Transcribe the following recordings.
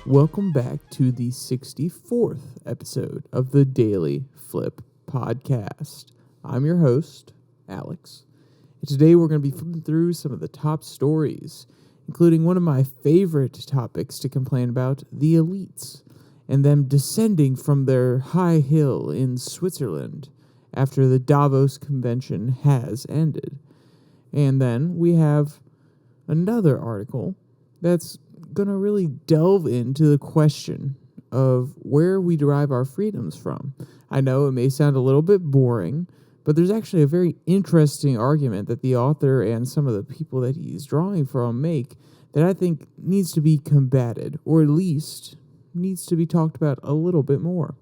Welcome back to the 64th episode of the DailyFlip podcast. I'm your host, Alex, and today we're going to be flipping through some of the top stories, including one of my favorite topics to complain about, the elites, and them descending from their high hill in Switzerland after the Davos convention has ended. And then we have another article that's going to really delve into the question of where we derive our freedoms from. I know it may sound a little bit boring, but there's actually a very interesting argument that the author and some of the people that he's drawing from make that I think needs to be combated, or at least needs to be talked about a little bit more.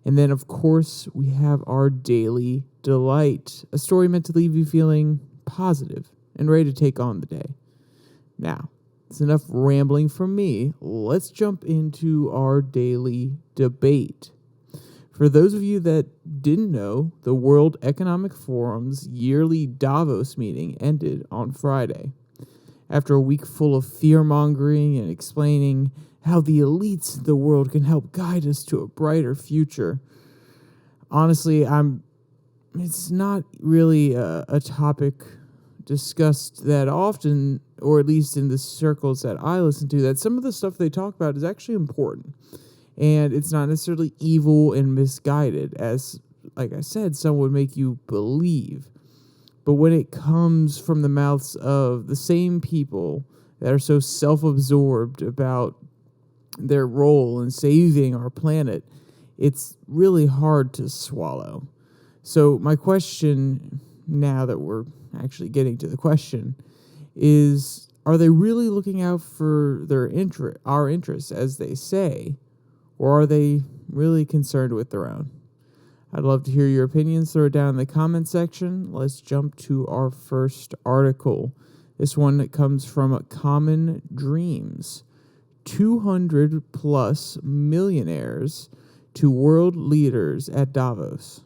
And then, of course, we have our Daily Delight, a story meant to leave you feeling positive and ready to take on the day. Now, it's enough rambling from me. Let's jump into our daily debate. For those of you that didn't know, the World Economic Forum's yearly Davos meeting ended on Friday. After a week full of fear-mongering and explaining how the elites of the world can help guide us to a brighter future, honestly, it's not really a topic discussed that often, or at least in the circles that I listen to, that some of the stuff they talk about is actually important. And it's not necessarily evil and misguided, as, like I said, some would make you believe. But when it comes from the mouths of the same people that are so self-absorbed about their role in saving our planet, it's really hard to swallow. So my question, now that we're actually getting to the question, is, are they really looking out for our interests, as they say, or are they really concerned with their own? I'd love to hear your opinions. Throw it down in the comment section. Let's jump to our first article. This one comes from Common Dreams. 200 plus millionaires to world leaders at Davos.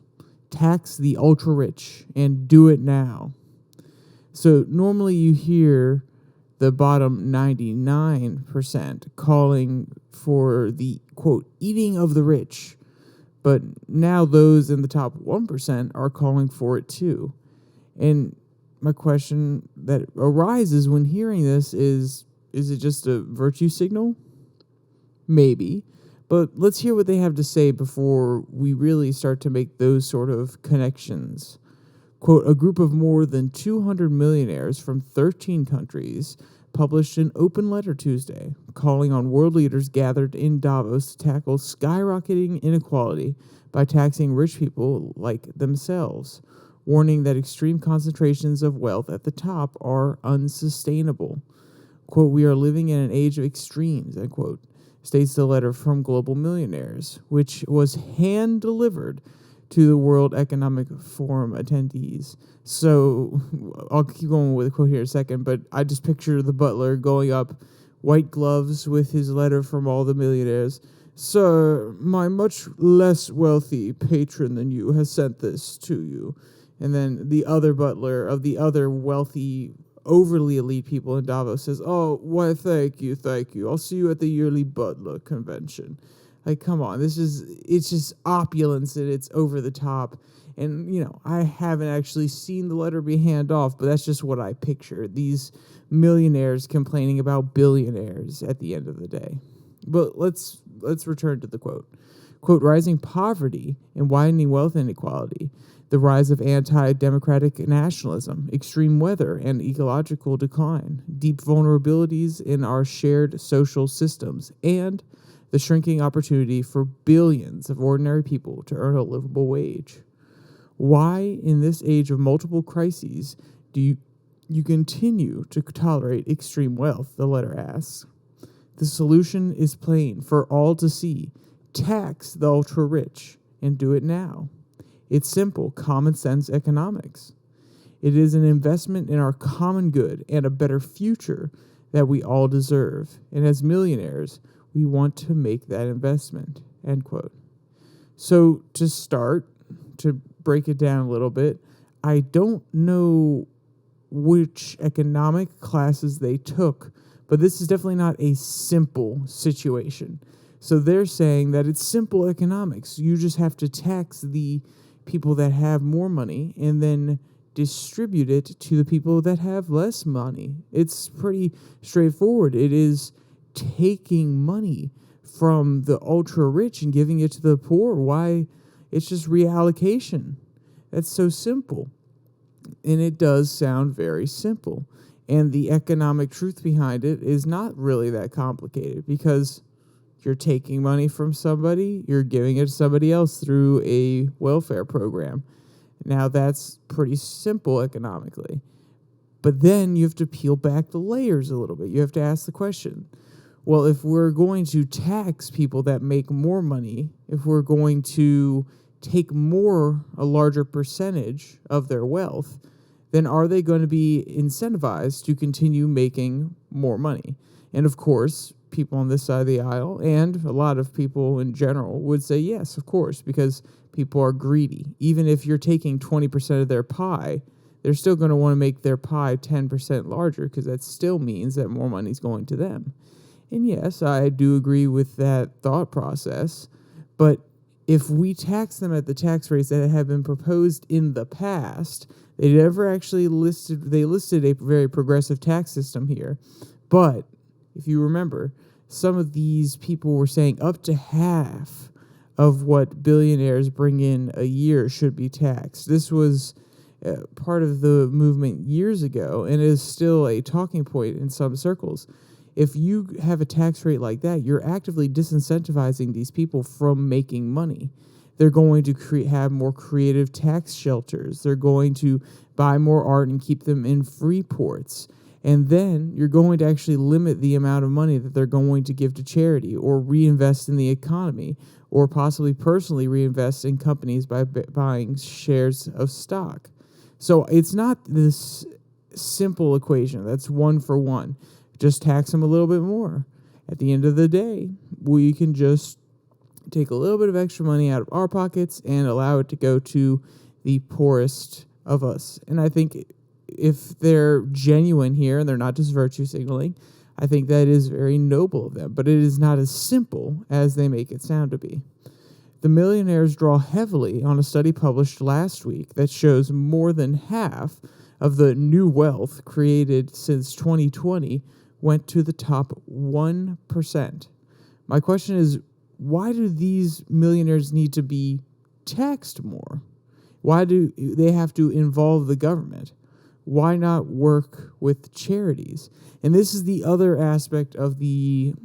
Tax the ultra-rich and do it now. So normally you hear the bottom 99% calling for the, quote, eating of the rich. But now those in the top 1% are calling for it too. And my question that arises when hearing this is it just a virtue signal? Maybe. But let's hear what they have to say before we really start to make those sort of connections. Quote, a group of more than 200 millionaires from 13 countries published an open letter Tuesday calling on world leaders gathered in Davos to tackle skyrocketing inequality by taxing rich people like themselves, warning that extreme concentrations of wealth at the top are unsustainable. Quote, we are living in an age of extremes, end quote, states the letter from Global Millionaires, which was hand-delivered to the World Economic Forum attendees. So I'll keep going with a quote here in a second, but I just picture the butler going up, white gloves with his letter from all the millionaires. Sir, my much less wealthy patron than you has sent this to you. And then the other butler of the other wealthy, overly elite people in Davos says, oh, why, thank you. I'll see you at the yearly butler convention. Like, come on, it's just opulence and it's over the top. And, I haven't actually seen the letter be handed off, but that's just what I picture. These millionaires complaining about billionaires at the end of the day. But let's return to the quote. Quote, rising poverty and widening wealth inequality, the rise of anti-democratic nationalism, extreme weather and ecological decline, deep vulnerabilities in our shared social systems, and the shrinking opportunity for billions of ordinary people to earn a livable wage. Why, in this age of multiple crises, do you continue to tolerate extreme wealth, the letter asks. The solution is plain for all to see. Tax the ultra-rich and do it now. It's simple, common-sense economics. It is an investment in our common good and a better future that we all deserve. And as millionaires, we want to make that investment, end quote. So to break it down a little bit, I don't know which economic classes they took, But this is definitely not a simple situation. So they're saying that it's simple economics. You just have to tax the people that have more money and then distribute it to the people that have less money. It's pretty straightforward. It is taking money from the ultra rich and giving it to the poor. Why? It's just reallocation. That's so simple. And it does sound very simple. And the economic truth behind it is not really that complicated, because you're taking money from somebody, you're giving it to somebody else through a welfare program. Now, that's pretty simple economically. But then you have to peel back the layers a little bit. You have to ask the question, well, if we're going to tax people that make more money, if we're going to take a larger percentage of their wealth, then are they going to be incentivized to continue making more money? And of course, people on this side of the aisle and a lot of people in general would say yes, of course, because people are greedy. Even if you're taking 20% of their pie, they're still going to want to make their pie 10% larger, because that still means that more money is going to them. And yes, I do agree with that thought process, but if we tax them at the tax rates that have been proposed in the past, they never actually listed a very progressive tax system here. But if you remember, some of these people were saying up to half of what billionaires bring in a year should be taxed. This was part of the movement years ago, and is still a talking point in some circles. If you have a tax rate like that, you're actively disincentivizing these people from making money. They're going to have more creative tax shelters. They're going to buy more art and keep them in free ports. And then you're going to actually limit the amount of money that they're going to give to charity or reinvest in the economy, or possibly personally reinvest in companies by buying shares of stock. So it's not this simple equation that's one for one. Just tax them a little bit more. At the end of the day, we can just take a little bit of extra money out of our pockets and allow it to go to the poorest of us. And I think if they're genuine here and they're not just virtue signaling, I think that is very noble of them. But it is not as simple as they make it sound to be. The millionaires draw heavily on a study published last week that shows more than half of the new wealth created since 2020 went to the top 1%. My question is, why do these millionaires need to be taxed more? Why do they have to involve the government? Why not work with charities? And this is the other aspect of the,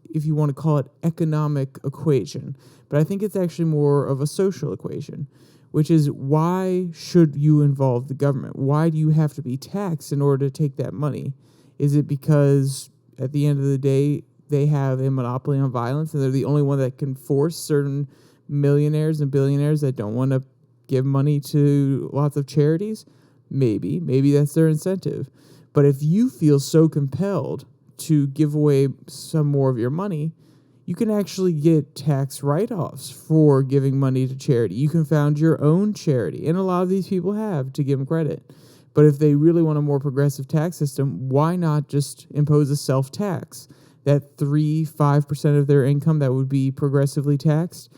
if you want to call it, economic equation. But I think it's actually more of a social equation, which is, why should you involve the government? Why do you have to be taxed in order to take that money? Is it because at the end of the day, they have a monopoly on violence and they're the only one that can force certain millionaires and billionaires that don't want to give money to lots of charities? Maybe that's their incentive. But if you feel so compelled to give away some more of your money, you can actually get tax write-offs for giving money to charity. You can found your own charity, and a lot of these people have, to give them credit. But if they really want a more progressive tax system, why not just impose a self-tax? That 5% of their income that would be progressively taxed,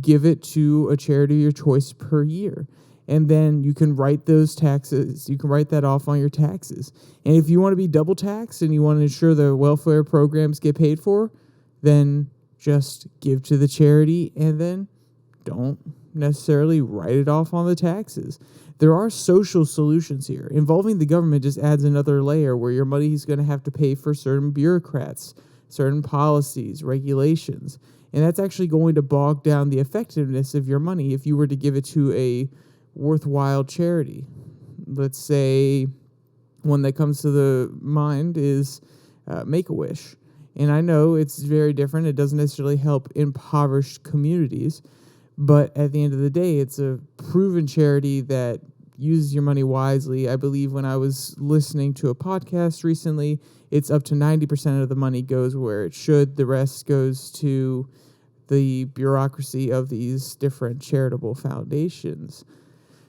give it to a charity of your choice per year. And then you can write those taxes, you can write that off on your taxes. And if you want to be double taxed and you want to ensure the welfare programs get paid for, then just give to the charity and then don't necessarily write it off on the taxes. There are social solutions here. Involving the government just adds another layer where your money is going to have to pay for certain bureaucrats, certain policies, regulations. And that's actually going to bog down the effectiveness of your money if you were to give it to a worthwhile charity. Let's say one that comes to the mind is Make-A-Wish. And I know it's very different. It doesn't necessarily help impoverished communities. But at the end of the day, it's a proven charity that uses your money wisely. I believe when I was listening to a podcast recently, it's up to 90% of the money goes where it should. The rest goes to the bureaucracy of these different charitable foundations.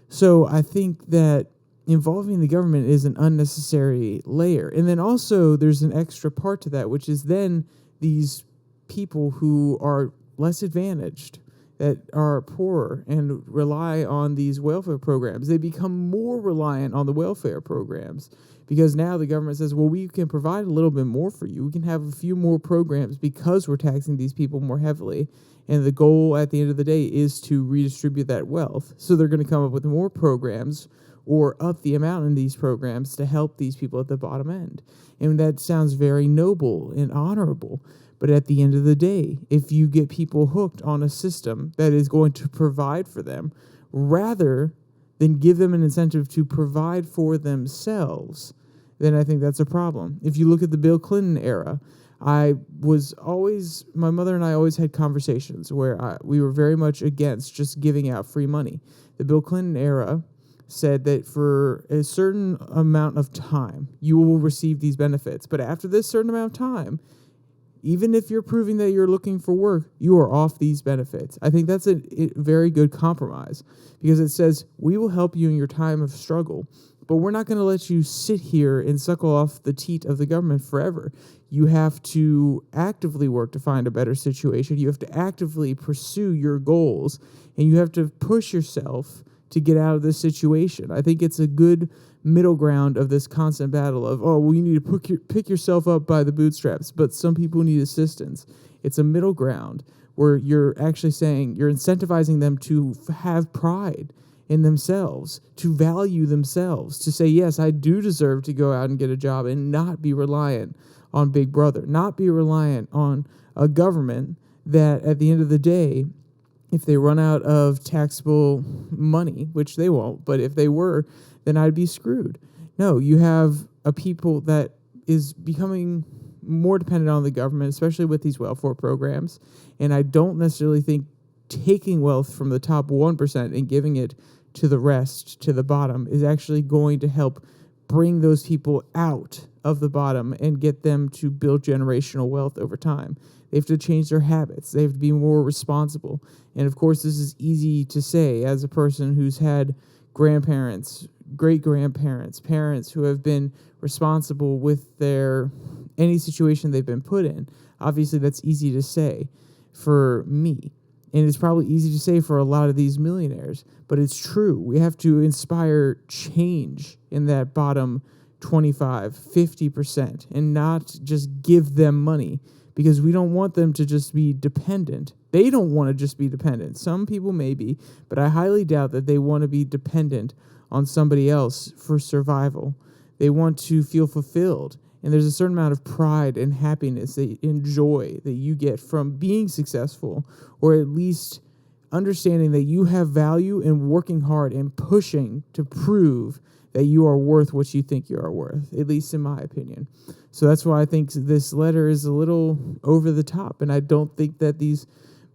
So I think that involving the government is an unnecessary layer. And then also there's an extra part to that, which is then these people who are less advantaged, that are poorer and rely on these welfare programs, they become more reliant on the welfare programs because now the government says, well, we can provide a little bit more for you. We can have a few more programs because we're taxing these people more heavily. And the goal at the end of the day is to redistribute that wealth. So they're going to come up with more programs or up the amount in these programs to help these people at the bottom end. And that sounds very noble and honorable. But at the end of the day, if you get people hooked on a system that is going to provide for them, rather than give them an incentive to provide for themselves, then I think that's a problem. If you look at the Bill Clinton era, my mother and I always had conversations where we were very much against just giving out free money. The Bill Clinton era said that for a certain amount of time, you will receive these benefits. But after this certain amount of time, even if you're proving that you're looking for work, you are off these benefits. I think that's a very good compromise because it says we will help you in your time of struggle, but we're not going to let you sit here and suckle off the teat of the government forever. You have to actively work to find a better situation. You have to actively pursue your goals, and you have to push yourself to get out of this situation. I think it's a good middle ground of this constant battle of, oh, well, you need to pick yourself up by the bootstraps, but some people need assistance. It's a middle ground where you're actually saying you're incentivizing them to have pride in themselves, to value themselves, to say, yes, I do deserve to go out and get a job and not be reliant on Big Brother, not be reliant on a government that at the end of the day, if they run out of taxable money, which they won't, but if they were, then I'd be screwed. No, you have a people that is becoming more dependent on the government, especially with these welfare programs. And I don't necessarily think taking wealth from the top 1% and giving it to the rest, to the bottom, is actually going to help bring those people out of the bottom and get them to build generational wealth over time. They have to change their habits. They have to be more responsible. And of course, this is easy to say as a person who's had grandparents, great-grandparents, parents who have been responsible with any situation they've been put in. Obviously, that's easy to say for me. And it's probably easy to say for a lot of these millionaires, but it's true. We have to inspire change in that bottom 25, 50%, and not just give them money, because we don't want them to just be dependent. They don't want to just be dependent. Some people may be, but I highly doubt that they want to be dependent on somebody else for survival. They want to feel fulfilled. And there's a certain amount of pride and happiness, joy that you get from being successful, or at least understanding that you have value and working hard and pushing to prove that you are worth what you think you are worth, at least in my opinion. So that's why I think this letter is a little over the top. And I don't think that these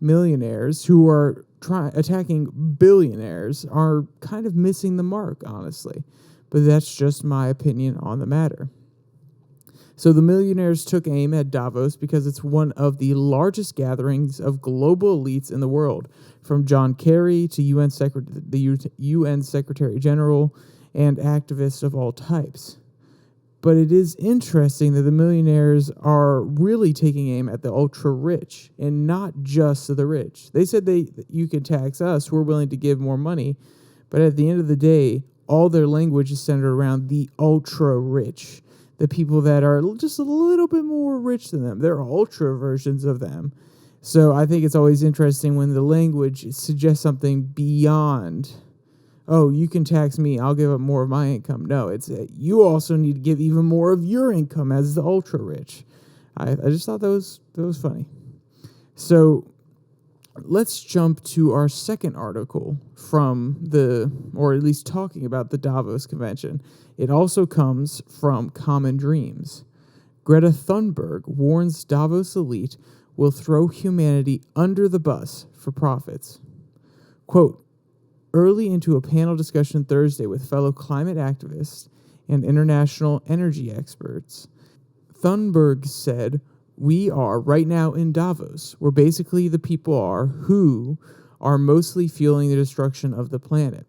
millionaires who are attacking billionaires are kind of missing the mark, honestly. But that's just my opinion on the matter. So the millionaires took aim at Davos because it's one of the largest gatherings of global elites in the world, from John Kerry to the UN Secretary General and activists of all types. But it is interesting that the millionaires are really taking aim at the ultra-rich and not just the rich. They said you can tax us, we're willing to give more money, but at the end of the day, all their language is centered around the ultra-rich, the people that are just a little bit more rich than them. They're ultra versions of them. So I think it's always interesting when the language suggests something beyond, oh, you can tax me, I'll give up more of my income. No, it's you also need to give even more of your income as the ultra-rich. I just thought that was funny. So let's jump to our second article from or at least talking about the Davos Convention. It also comes from Common Dreams. Greta Thunberg warns Davos Elite will throw humanity under the bus for profits. Quote, early into a panel discussion Thursday with fellow climate activists and international energy experts, Thunberg said, we are right now in Davos, where basically the people are who are mostly fueling the destruction of the planet.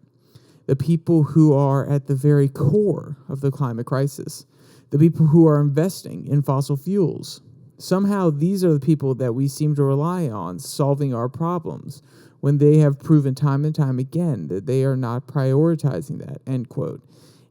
the people who are at the very core of the climate crisis, the people who are investing in fossil fuels. Somehow these are the people that we seem to rely on solving our problems when they have proven time and time again that they are not prioritizing that, end quote.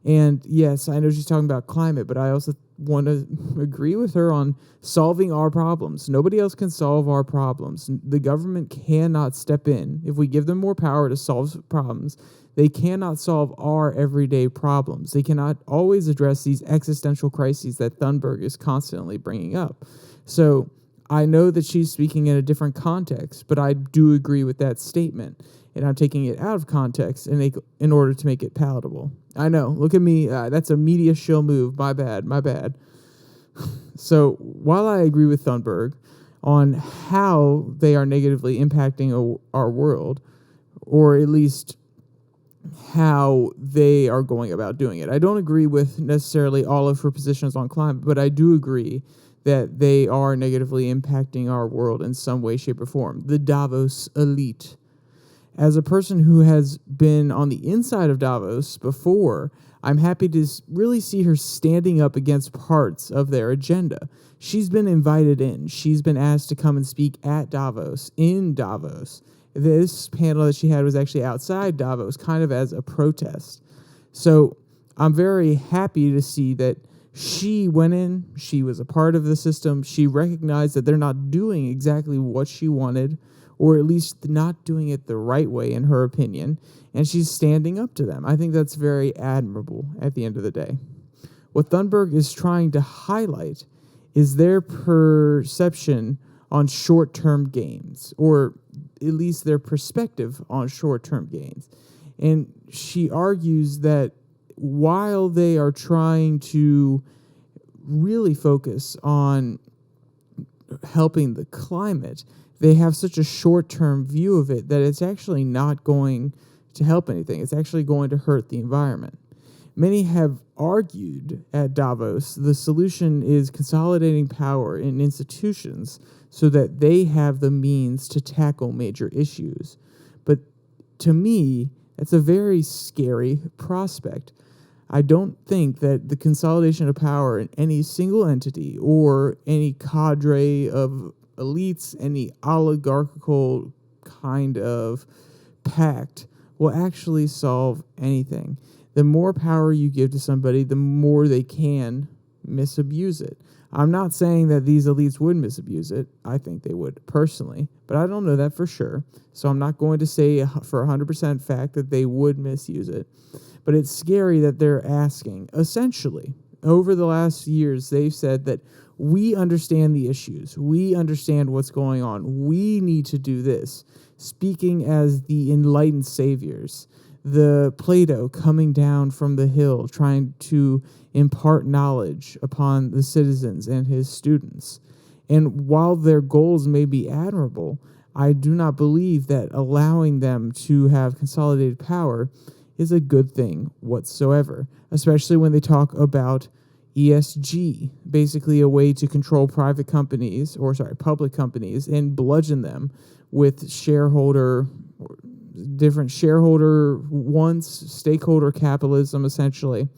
And yes, I know she's talking about climate, but I also want to agree with her on solving our problems. Nobody else can solve our problems. The government cannot step in. If we give them more power to solve problems, they cannot solve our everyday problems. They cannot always address these existential crises that Thunberg is constantly bringing up. So I know that she's speaking in a different context, but I do agree with that statement. And I'm taking it out of context in order to make it palatable. I know. Look at me. That's a media shill move. My bad. So while I agree with Thunberg on how they are negatively impacting our world, or at least how they are going about doing it, I don't agree with necessarily all of her positions on climate, but I do agree that they are negatively impacting our world in some way, shape, or form. The Davos Elite. As a person who has been on the inside of Davos before, I'm happy to really see her standing up against parts of their agenda. She's been invited in. She's been asked to come and speak at Davos, in Davos. This panel that she had was actually outside Davos, kind of as a protest. So I'm very happy to see that she went in, she was a part of the system, she recognized that they're not doing exactly what she wanted, or at least not doing it the right way, in her opinion, and she's standing up to them. I think that's very admirable at the end of the day. What Thunberg is trying to highlight is their perception on short-term gains, or at least their perspective on short-term gains. And she argues that while they are trying to really focus on helping the climate, they have such a short-term view of it that it's actually not going to help anything. It's actually going to hurt the environment. Many have argued at Davos the solution is consolidating power in institutions so that they have the means to tackle major issues. But to me, that's a very scary prospect. I don't think that the consolidation of power in any single entity or any cadre of elites, any oligarchical kind of pact will actually solve anything. The more power you give to somebody, the more they can misabuse it. I'm not saying that these elites would misabuse it. I think they would personally, but I don't know that for sure. So I'm not going to say for 100% fact that they would misuse it. But it's scary that they're asking, essentially, over the last years, they've said that we understand the issues. We understand what's going on. We need to do this. Speaking as the enlightened saviors, the Plato coming down from the hill, trying to impart knowledge upon the citizens and his students. And while their goals may be admirable, I do not believe that allowing them to have consolidated power is a good thing whatsoever, especially when they talk about ESG, basically a way to control public companies, and bludgeon them with different shareholder wants, stakeholder capitalism, essentially,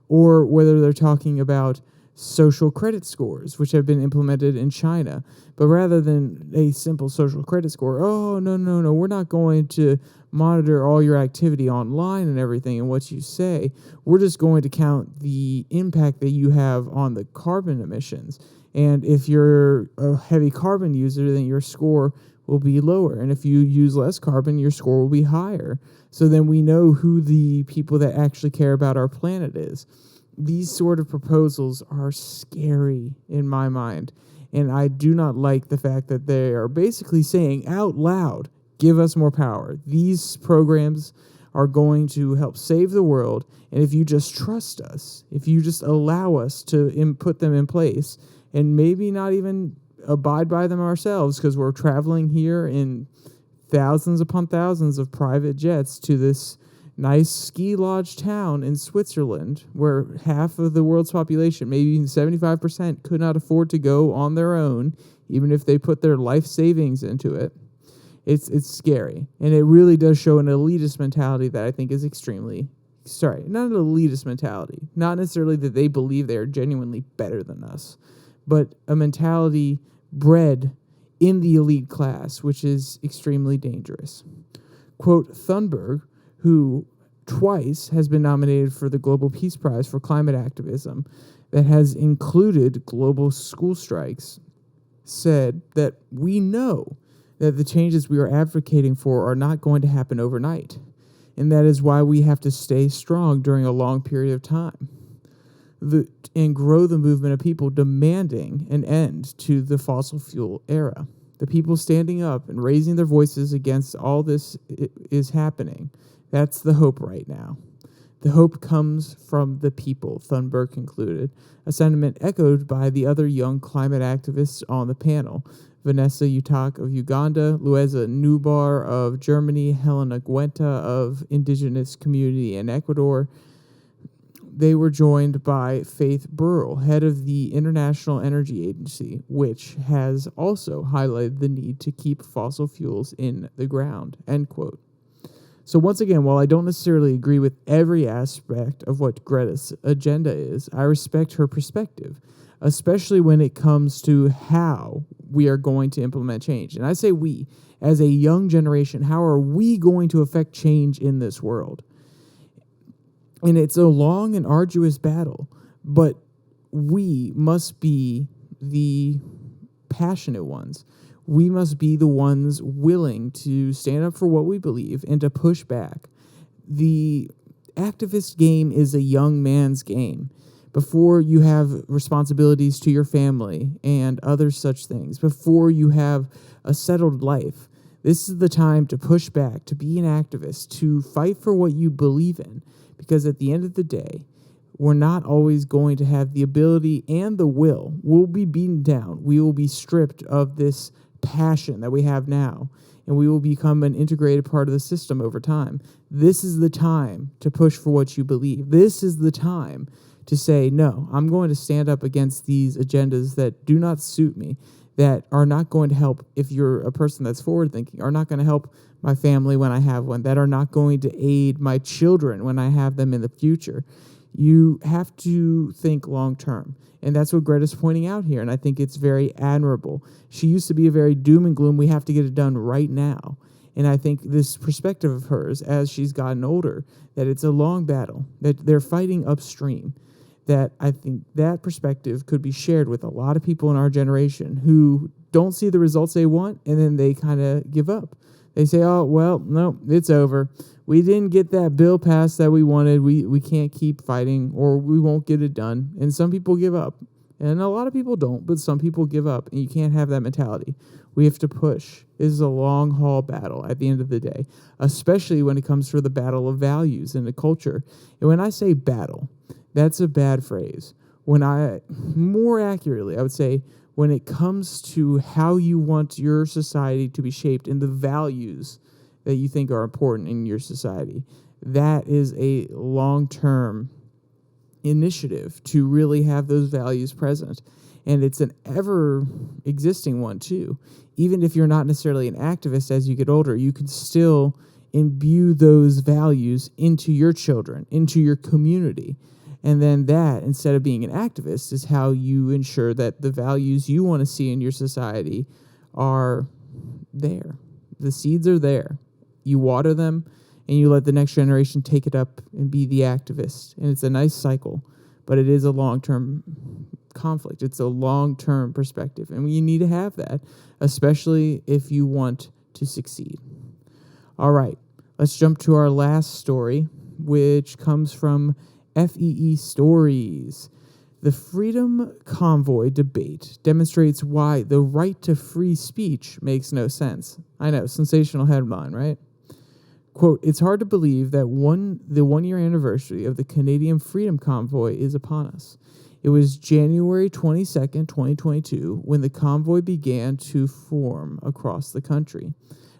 or whether they're talking about social credit scores, which have been implemented in China. But rather than a simple social credit score, no, we're not going to monitor all your activity online and everything and what you say. We're just going to count the impact that you have on the carbon emissions. And if you're a heavy carbon user, then your score will be lower. And if you use less carbon, your score will be higher. So then we know who the people that actually care about our planet is. These sort of proposals are scary in my mind. And I do not like the fact that they are basically saying out loud, give us more power. These programs are going to help save the world. And if you just trust us, if you just allow us to put them in place and maybe not even abide by them ourselves, because we're traveling here in thousands upon thousands of private jets to this nice ski lodge town in Switzerland where half of the world's population, maybe even 75%, could not afford to go on their own, even if they put their life savings into it. It's scary, and it really does show an elitist mentality that I think is not an elitist mentality, not necessarily that they believe they are genuinely better than us, but a mentality bred in the elite class, which is extremely dangerous. Quote, Thunberg, who twice has been nominated for the Global Peace Prize for climate activism that has included global school strikes, said that we know that the changes we are advocating for are not going to happen overnight, and that is why we have to stay strong during a long period of time and grow the movement of people demanding an end to the fossil fuel era. The people standing up and raising their voices against all this is happening. That's the hope right now. The hope comes from the people, Thunberg concluded, a sentiment echoed by the other young climate activists on the panel. Vanessa Utak of Uganda, Luisa Nubar of Germany, Helena Guenta of Indigenous Community in Ecuador. They were joined by Faith Burrell, head of the International Energy Agency, which has also highlighted the need to keep fossil fuels in the ground, end quote. So once again, while I don't necessarily agree with every aspect of what Greta's agenda is, I respect her perspective, especially when it comes to how we are going to implement change. And I say we, as a young generation, how are we going to affect change in this world? And it's a long and arduous battle, but we must be the passionate ones. We must be the ones willing to stand up for what we believe and to push back. The activist game is a young man's game. Before you have responsibilities to your family and other such things, before you have a settled life, this is the time to push back, to be an activist, to fight for what you believe in. Because at the end of the day, we're not always going to have the ability and the will. We'll be beaten down. We will be stripped of this passion that we have now, and we will become an integrated part of the system over time. This is the time to push for what you believe. This is the time to say, no, I'm going to stand up against these agendas that do not suit me, that are not going to help, if you're a person that's forward-thinking, are not going to help my family when I have one, that are not going to aid my children when I have them in the future. You have to think long-term, and that's what Greta's pointing out here, and I think it's very admirable. She used to be a very doom and gloom, we have to get it done right now. And I think this perspective of hers, as she's gotten older, that it's a long battle, that they're fighting upstream, that I think that perspective could be shared with a lot of people in our generation who don't see the results they want, and then they kind of give up. They say, oh, well, no, it's over. We didn't get that bill passed that we wanted. We can't keep fighting, or we won't get it done. And some people give up. And a lot of people don't, but some people give up, and you can't have that mentality. We have to push. This is a long-haul battle at the end of the day, especially when it comes to the battle of values in the culture. And when I say battle, that's a bad phrase. More accurately, I would say, when it comes to how you want your society to be shaped and the values that you think are important in your society, that is a long-term initiative to really have those values present. And it's an ever-existing one, too. Even if you're not necessarily an activist as you get older, you can still imbue those values into your children, into your community. And then that, instead of being an activist, is how you ensure that the values you want to see in your society are there. The seeds are there. You water them, and you let the next generation take it up and be the activist. And it's a nice cycle, but it is a long-term conflict. It's a long-term perspective, and you need to have that, especially if you want to succeed. All right, let's jump to our last story, which comes from FEE Stories. The Freedom Convoy debate demonstrates why the right to free speech makes no sense. I know, sensational headline, right? Quote, it's hard to believe that the one-year anniversary of the Canadian Freedom Convoy is upon us. It was January 22nd, 2022, when the convoy began to form across the country.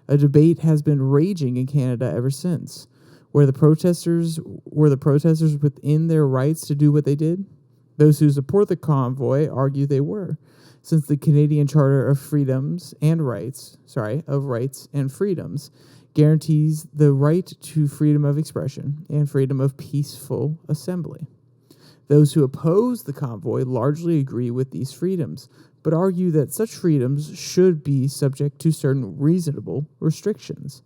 A debate has been raging in Canada ever since. Were the protesters within their rights to do what they did? Those who support the convoy argue they were, since the Canadian Charter of Rights and Freedoms guarantees the right to freedom of expression and freedom of peaceful assembly. Those who oppose the convoy largely agree with these freedoms, but argue that such freedoms should be subject to certain reasonable restrictions.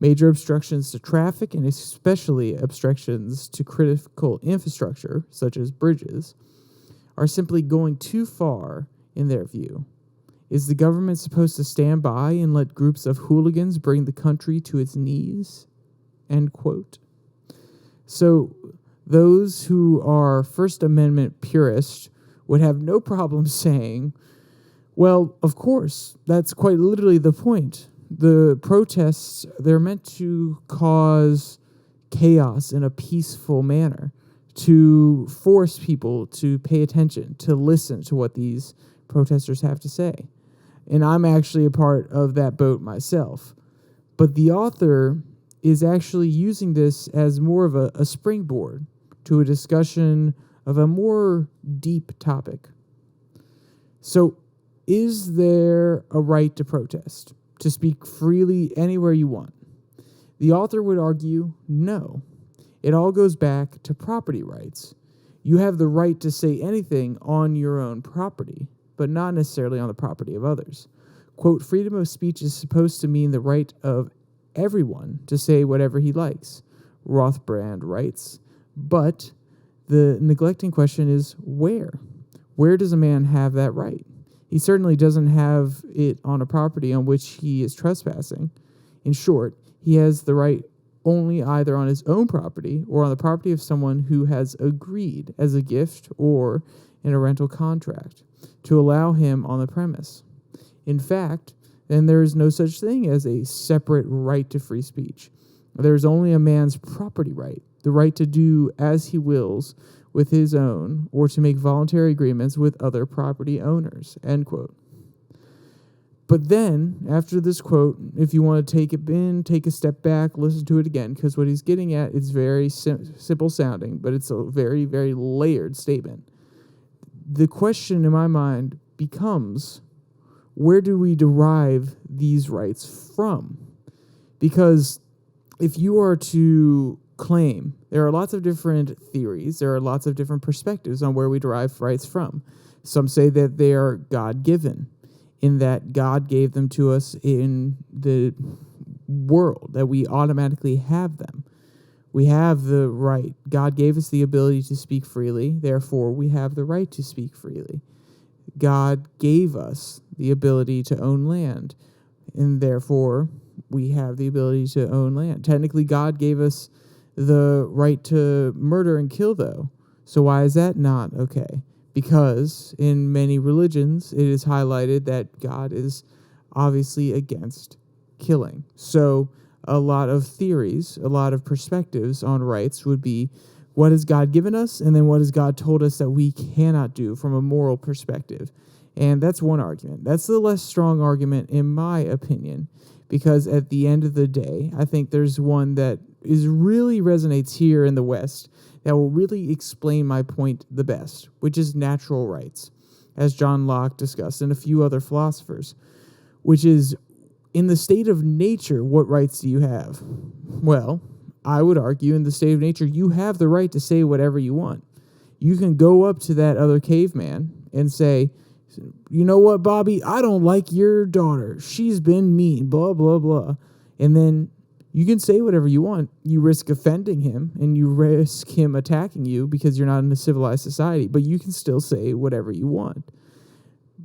Major obstructions to traffic, and especially obstructions to critical infrastructure, such as bridges, are simply going too far in their view. Is the government supposed to stand by and let groups of hooligans bring the country to its knees? End quote. So those who are First Amendment purists would have no problem saying, well, of course, that's quite literally the point. The protests, they're meant to cause chaos in a peaceful manner, to force people to pay attention, to listen to what these protesters have to say. And I'm actually a part of that boat myself. But the author is actually using this as more of a springboard to a discussion of a more deep topic. So, is there a right to protest, to speak freely anywhere you want? The author would argue no. It all goes back to property rights. You have the right to say anything on your own property, but not necessarily on the property of others. Quote, freedom of speech is supposed to mean the right of everyone to say whatever he likes, Rothbard writes. But the neglecting question is where? Where does a man have that right? He certainly doesn't have it on a property on which he is trespassing. In short, he has the right only either on his own property or on the property of someone who has agreed as a gift or in a rental contract to allow him on the premise. In fact, then there is no such thing as a separate right to free speech. There is only a man's property right, the right to do as he wills with his own or to make voluntary agreements with other property owners, end quote. But then, after this quote, if you want to take it in, take a step back, listen to it again, because what he's getting at is very simple sounding, but it's a very, very layered statement. The question in my mind becomes, where do we derive these rights from? Because if you are to claim, there are lots of different theories, there are lots of different perspectives on where we derive rights from. Some say that they are God-given, in that God gave them to us in the world, that we automatically have them. We have the right. God gave us the ability to speak freely, therefore we have the right to speak freely. God gave us the ability to own land, and therefore we have the ability to own land. Technically, God gave us the right to murder and kill, though. So why is that not okay? Because in many religions, it is highlighted that God is obviously against killing. So a lot of theories, a lot of perspectives on rights would be, what has God given us? And then what has God told us that we cannot do from a moral perspective? And that's one argument. That's the less strong argument, in my opinion, because at the end of the day, I think there's one that really resonates here in the West that will really explain my point the best, which is natural rights, as John Locke discussed and a few other philosophers, which is, in the state of nature, what rights do you have? Well, I would argue in the state of nature, you have the right to say whatever you want. You can go up to that other caveman and say, you know what, Bobby, I don't like your daughter. She's been mean, blah, blah, blah. And then you can say whatever you want. You risk offending him and you risk him attacking you because you're not in a civilized society, but you can still say whatever you want.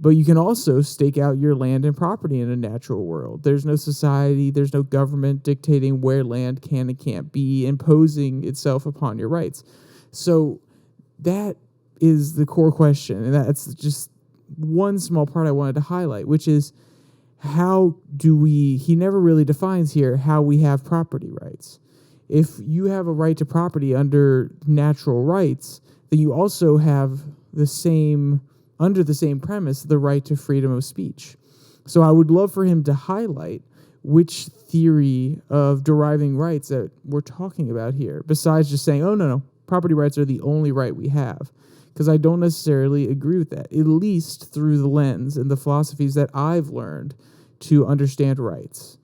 But you can also stake out your land and property in a natural world. There's no society, there's no government dictating where land can and can't be, imposing itself upon your rights. So that is the core question, and that's just one small part I wanted to highlight, which is, how do we, he never really defines here how we have property rights. If you have a right to property under natural rights, then you also have the same, under the same premise, the right to freedom of speech. So I would love for him to highlight which theory of deriving rights that we're talking about here, besides just saying, oh, no, property rights are the only right we have. because I don't necessarily agree with that, at least through the lens and the philosophies that I've learned to understand rights.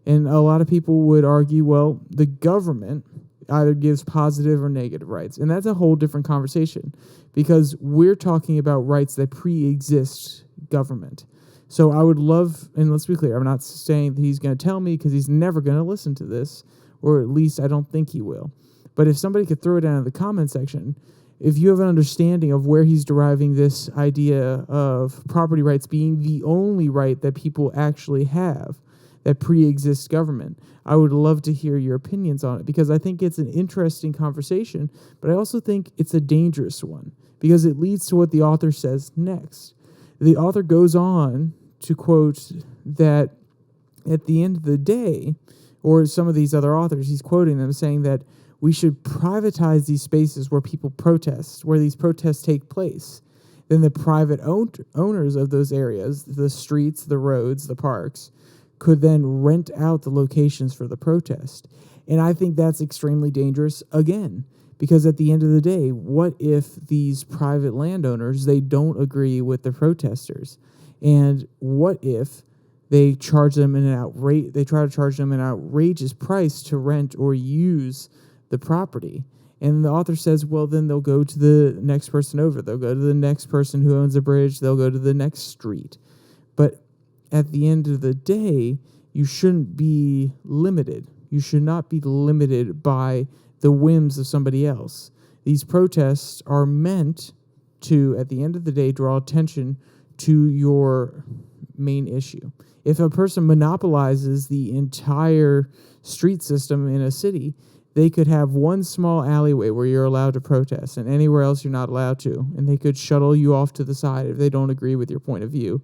And a lot of people would argue, well, the government either gives positive or negative rights. And that's a whole different conversation, because we're talking about rights that pre-exist government. So I would love, and let's be clear, I'm not saying that he's going to tell me, because he's never going to listen to this, or at least I don't think he will. But if somebody could throw it down in the comment section, if you have an understanding of where he's deriving this idea of property rights being the only right that people actually have that pre-exists government, I would love to hear your opinions on it, because I think it's an interesting conversation, but I also think it's a dangerous one, because it leads to what the author says next. The author goes on to quote that at the end of the day, or some of these other authors, he's quoting them saying that we should privatize these spaces where people protest, where these protests take place. Then the private owners of those areas, the streets, the roads, the parks, could then rent out the locations for the protest. And I think that's extremely dangerous, again, because at the end of the day, what if these private landowners, they don't agree with the protesters? And what if they try to charge them an outrageous price to rent or use the property? And the author says, well, then they'll go to the next person over. They'll go to the next person who owns a bridge. They'll go to the next street. But at the end of the day, you shouldn't be limited. You should not be limited by the whims of somebody else. These protests are meant to, at the end of the day, draw attention to your main issue. If a person monopolizes the entire street system in a city, they could have one small alleyway where you're allowed to protest, and anywhere else you're not allowed to. And they could shuttle you off to the side if they don't agree with your point of view.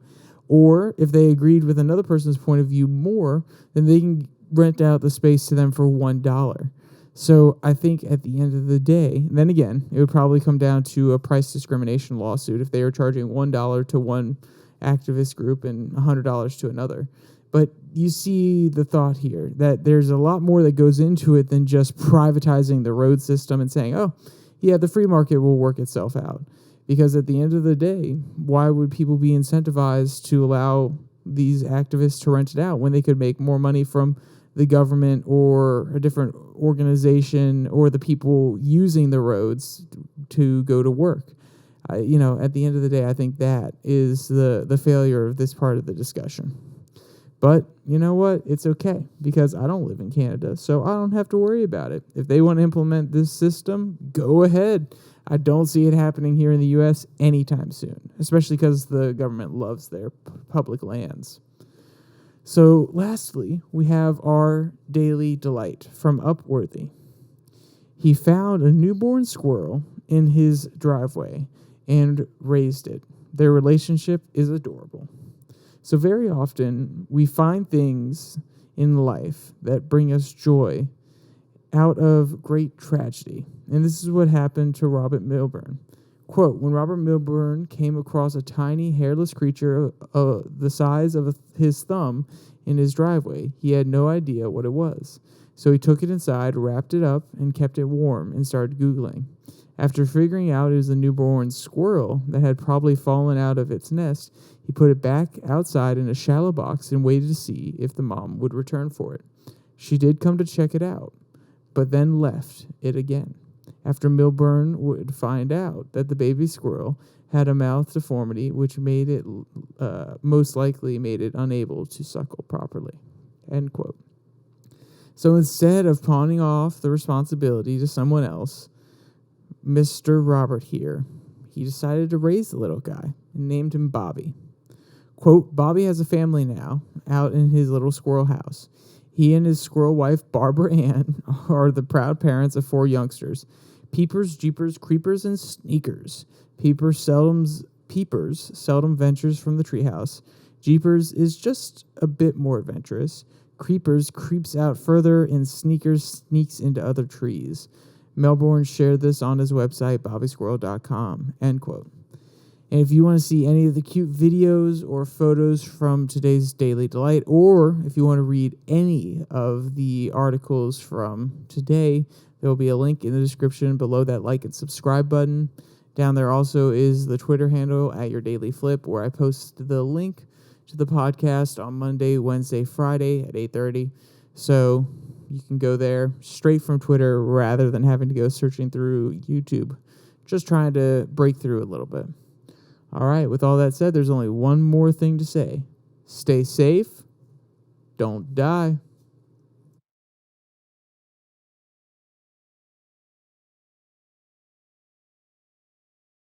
Or if they agreed with another person's point of view more, then they can rent out the space to them for $1. So I think at the end of the day, then again, it would probably come down to a price discrimination lawsuit if they were charging $1 to one activist group and $100 to another. But you see the thought here that there's a lot more that goes into it than just privatizing the road system and saying, oh, yeah, the free market will work itself out. Because at the end of the day, why would people be incentivized to allow these activists to rent it out when they could make more money from the government or a different organization or the people using the roads to go to work? At the end of the day, I think that is the failure of this part of the discussion. But you know what? It's okay, because I don't live in Canada, so I don't have to worry about it. If they want to implement this system, go ahead. I don't see it happening here in the U.S. anytime soon, especially because the government loves their public lands. So lastly, we have our daily delight from Upworthy. He found a newborn squirrel in his driveway and raised it. Their relationship is adorable. So very often we find things in life that bring us joy out of great tragedy. And this is what happened to Robert Milburn. Quote, when Robert Milburn came across a tiny hairless creature the size of his thumb in his driveway, he had no idea what it was. So he took it inside, wrapped it up, and kept it warm and started Googling. After figuring out it was a newborn squirrel that had probably fallen out of its nest, he put it back outside in a shallow box and waited to see if the mom would return for it. She did come to check it out, but then left it again, after Milburn would find out that the baby squirrel had a mouth deformity which made it most likely made it unable to suckle properly. End quote. So instead of pawning off the responsibility to someone else, Mr. Robert here, he decided to raise the little guy and named him Bobby. Quote, Bobby has a family now out in his little squirrel house. He and his squirrel wife, Barbara Ann, are the proud parents of 4 youngsters. Peepers, Jeepers, Creepers, and Sneakers. Peepers seldom ventures from the treehouse. Jeepers is just a bit more adventurous. Creepers creeps out further, and Sneakers sneaks into other trees. Melbourne shared this on his website, bobbysquirrel.com, end quote. And if you want to see any of the cute videos or photos from today's Daily Delight, or if you want to read any of the articles from today, there will be a link in the description below that like and subscribe button. Down there also is the Twitter handle at Your Daily Flip, where I post the link to the podcast on Monday, Wednesday, Friday at 8:30. So you can go there straight from Twitter rather than having to go searching through YouTube. Just trying to break through a little bit. All right, with all that said, there's only one more thing to say. Stay safe. Don't die.